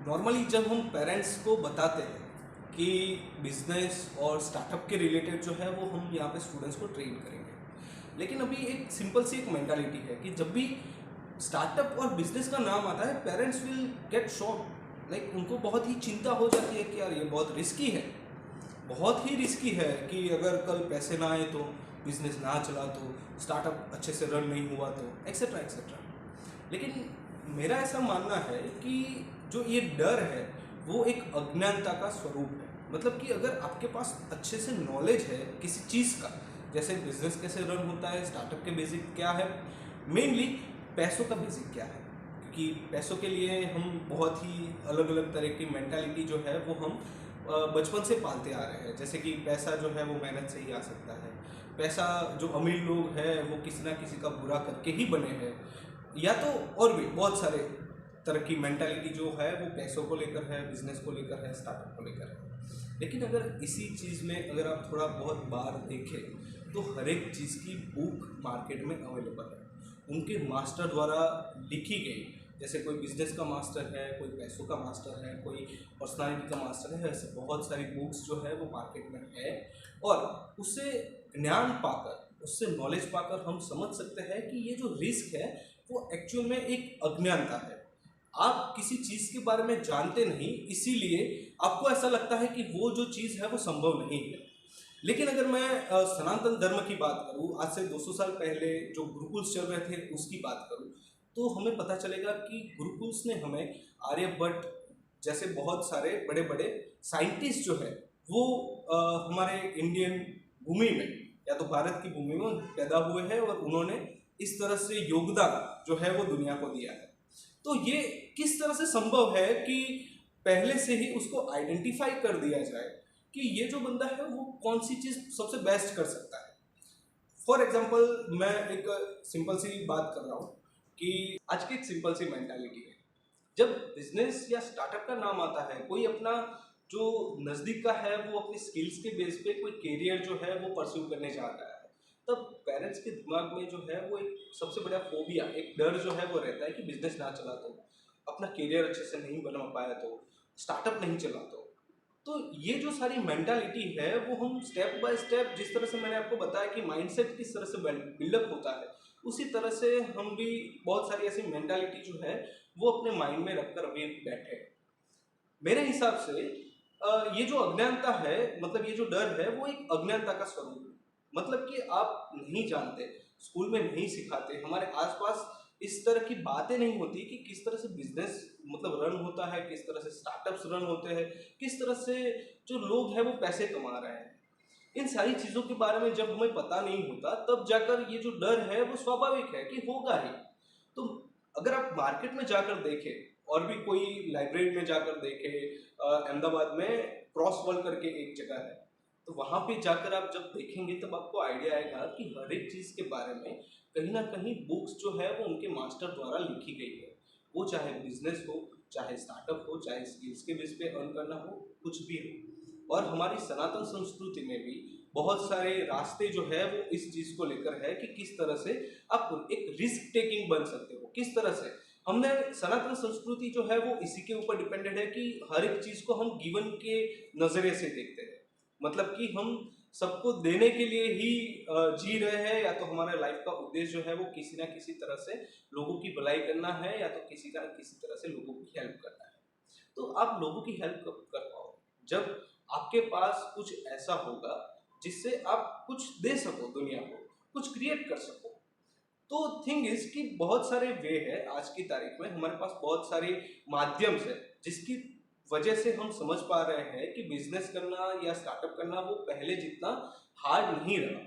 Normally जब हम parents को बताते हैं कि बिजनेस और स्टार्टअप के रिलेटेड जो है वो हम यहाँ पे स्टूडेंट्स को ट्रेन करेंगे, लेकिन अभी एक सिंपल सी एक मेंटालिटी है कि जब भी स्टार्टअप और बिजनेस का नाम आता है parents will get shock. Like उनको बहुत ही चिंता हो जाती है कि यार ये बहुत रिस्की है, बहुत ही रिस्की है कि अगर कल पैसे ना आए तो, बिजनेस ना चला तो, स्टार्टअप अच्छे से रन नहीं हुआ तो, एक्सेट्रा एक्सेट्रा। लेकिन मेरा ऐसा मानना है कि जो ये डर है वो एक अज्ञानता का स्वरूप है। मतलब कि अगर आपके पास अच्छे से नॉलेज है किसी चीज़ का, जैसे बिजनेस कैसे रन होता है, स्टार्टअप के बेसिक क्या है, मेनली पैसों का बेसिक क्या है, क्योंकि पैसों के लिए हम बहुत ही अलग अलग तरह की मेंटालिटी जो है वो हम बचपन से पालते आ रहे हैं। जैसे कि पैसा जो है वो मेहनत से ही आ सकता है, पैसा जो अमीर लोग हैं वो किसी ना किसी का बुरा करके ही बने हैं, या तो और भी बहुत सारे तरह की मेंटालिटी जो है वो पैसों को लेकर है, बिजनेस को लेकर है, स्टार्टअप को लेकर है। लेकिन अगर इसी चीज़ में अगर आप थोड़ा बहुत बार देखें तो हर एक चीज़ की बुक मार्केट में अवेलेबल है, उनके मास्टर द्वारा लिखी गई। जैसे कोई बिजनेस का मास्टर है, कोई पैसों का मास्टर है, कोई पर्सनालिटी का मास्टर है, ऐसे बहुत सारी बुक्स जो है वो मार्केट में है। और उससे ज्ञान पाकर, उससे नॉलेज पाकर हम समझ सकते हैं कि ये जो रिस्क है वो एक्चुअल में एक अज्ञानता है। आप किसी चीज़ के बारे में जानते नहीं, इसीलिए आपको ऐसा लगता है कि वो जो चीज़ है वो संभव नहीं है। लेकिन अगर मैं सनातन धर्म की बात करूँ, आज से 200 साल पहले जो गुरुकुल्स चल रहे थे उसकी बात करूँ, तो हमें पता चलेगा कि गुरुकुल्स ने हमें आर्यभट्ट जैसे बहुत सारे बड़े बड़े साइंटिस्ट जो है वो हमारे इंडियन भूमि में या तो भारत की भूमि में पैदा हुए हैं, और उन्होंने इस तरह से योगदान जो है वो दुनिया को दिया है। तो ये किस तरह से संभव है कि पहले से ही उसको आइडेंटिफाई कर दिया जाए कि ये जो बंदा है वो कौन सी चीज़ सबसे बेस्ट कर सकता है। फॉर एग्जाम्पल मैं एक सिंपल सी बात कर रहा हूँ कि आज की एक सिंपल सी मेंटालिटी है, जब बिजनेस या स्टार्टअप का नाम आता है, कोई अपना जो नज़दीक का है वो अपनी स्किल्स के बेस पे कोई करियर जो है वो परस्यू करने जा रहा है, तब पेरेंट्स के दिमाग में जो है वो एक सबसे बड़ा फोबिया, एक डर जो है वो रहता है कि बिजनेस ना चला तो, अपना करियर अच्छे से नहीं बना पाया तो, स्टार्टअप नहीं चला तो ये जो सारी मेंटालिटी है वो हम स्टेप बाय स्टेप, जिस तरह से मैंने आपको बताया कि माइंडसेट किस तरह से बिल्डअप होता है, उसी तरह से हम भी बहुत सारी ऐसी मेंटालिटी जो है वो अपने माइंड में रखकर अभी बैठे। मेरे हिसाब से ये जो अज्ञानता है, मतलब ये जो डर है वो एक अज्ञानता का स्वरूप है। मतलब कि आप नहीं जानते, स्कूल में नहीं सिखाते, हमारे आसपास इस तरह की बातें नहीं होती कि किस तरह से बिजनेस मतलब रन होता है, किस तरह से स्टार्टअप्स रन होते हैं, किस तरह से जो लोग हैं वो पैसे कमा रहे हैं। इन सारी चीज़ों के बारे में जब हमें पता नहीं होता तब जाकर ये जो डर है वो स्वाभाविक है कि होगा ही। तो अगर आप मार्केट में जाकर देखें और भी कोई लाइब्रेरी में जाकर देखें, अहमदाबाद में क्रॉस वर्ल्ड करके एक जगह है, तो वहाँ पे जाकर आप जब देखेंगे तब आपको आइडिया आएगा कि हर एक चीज़ के बारे में कहीं ना कहीं बुक्स जो है वो उनके मास्टर द्वारा लिखी गई है। वो चाहे बिजनेस हो, चाहे स्टार्टअप हो, चाहे स्किल्स के बेस पे अर्न करना हो, कुछ भी हो। और हमारी सनातन संस्कृति में भी बहुत सारे रास्ते जो है वो इस चीज़ को लेकर है कि किस तरह से आप एक रिस्क टेकिंग बन सकते हो, किस तरह से। हमने सनातन संस्कृति जो है वो इसी के ऊपर डिपेंडेड है कि हर एक चीज़ को हम गिवन के नज़रिए से देखते हैं। मतलब कि हम सबको देने के लिए ही जी रहे हैं, या तो हमारा लाइफ का उद्देश्य जो है वो किसी ना किसी तरह से लोगों की भलाई करना है, या तो किसी का किसी तरह से लोगों की हेल्प करना है। तो आप लोगों की हेल्प कब कर पाओगे? जब आपके पास कुछ ऐसा होगा जिससे आप कुछ दे सको दुनिया को, कुछ क्रिएट कर सको। तो थिंग इज कि बहुत सारे वे है, आज की तारीख में हमारे पास बहुत सारे माध्यम है जिसकी वजह से हम समझ पा रहे हैं कि बिजनेस करना या स्टार्टअप करना वो पहले जितना हार्ड नहीं रहा।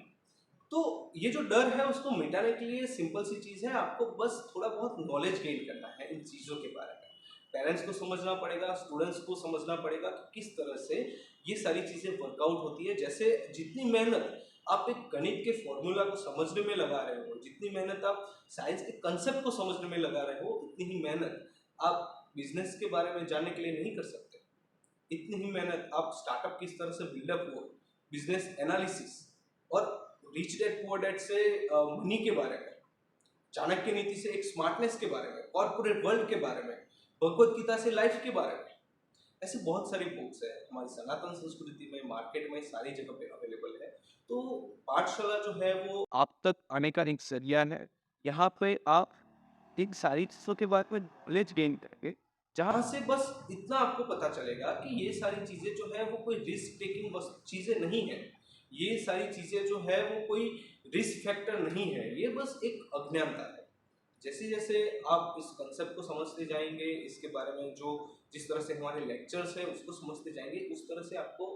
तो ये जो डर है उसको मिटाने के लिए सिंपल सी चीज़ है, आपको बस थोड़ा बहुत नॉलेज गेन करना है इन चीज़ों के बारे में। पेरेंट्स को समझना पड़ेगा, स्टूडेंट्स को समझना पड़ेगा कि किस तरह से ये सारी चीज़ें वर्कआउट होती है। जैसे जितनी मेहनत आप एक गणित के फॉर्मूला को समझने में लगा रहे हो, जितनी मेहनत आप साइंस के कंसेप्ट को समझने में लगा रहे हो, उतनी ही मेहनत आप बिजनेस के बारे में जानने के लिए नहीं कर सकते। इतनी ही मेहनत आप स्टार्टअप किस तरह से बिल्डअप हुआ, बिजनेस एनालिसिस, और रिच डैड पुअर डैड से मनी के बारे में, चाणक्य नीति से एक स्मार्टनेस के बारे में, कॉर्पोरेट वर्ल्ड के बारे में, भगवत गीता से लाइफ के बारे में। ऐसे बहुत सारी बुक्स है हमारी सनातन संस्कृति में, मार्केट में, सारी जगह पे अवेलेबल है। तो पाठशाला जो है वो आप तक आने का एक जरिया है। यहाँ पे आप इन सारी चीज़ों के बारे में नॉलेज गेन करेंगे, जहाँ से बस इतना आपको पता चलेगा कि ये सारी चीज़ें जो है वो कोई रिस्क टेकिंग बस चीज़ें नहीं है। ये सारी चीज़ें जो है वो कोई रिस्क फैक्टर नहीं है, ये बस एक अज्ञानता है। जैसे जैसे आप इस कंसेप्ट को समझते जाएंगे, इसके बारे में जो जिस तरह से हमारे लेक्चर्स हैं उसको समझते जाएंगे, उस तरह से आपको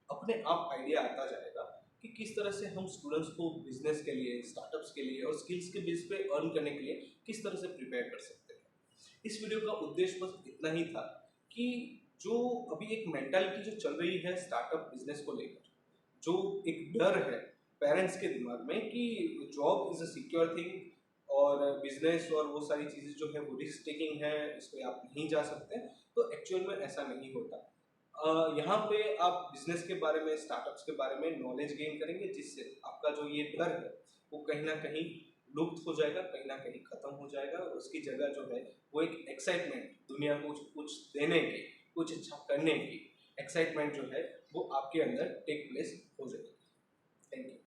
अपने आप आइडिया आता जाएगा कि किस तरह से हम स्टूडेंट्स को बिजनेस के लिए, स्टार्टअप्स के लिए और स्किल्स के बेस पे अर्न करने के लिए किस तरह से प्रिपेयर कर सकते हैं। इस वीडियो का उद्देश्य बस इतना ही था कि जो अभी एक मेंटालिटी जो चल रही है स्टार्टअप बिजनेस को लेकर, जो एक डर है पेरेंट्स के दिमाग में कि job is a secure thing और बिजनेस और वो सारी चीज़ें जो है वो रिस्क टेकिंग है, इस पर आप नहीं जा सकते, तो एक्चुअल में ऐसा नहीं होता। यहाँ पे आप बिजनेस के बारे में, स्टार्टअप्स के बारे में नॉलेज गेन करेंगे, जिससे आपका जो ये डर है वो कहीं ना कहीं लुप्त हो जाएगा, कहीं ना कहीं खत्म हो जाएगा, और उसकी जगह जो है वो एक एक्साइटमेंट, दुनिया को कुछ देने की, कुछ अच्छा करने की एक्साइटमेंट जो है वो आपके अंदर टेक प्लेस हो जाएगी। Thank you.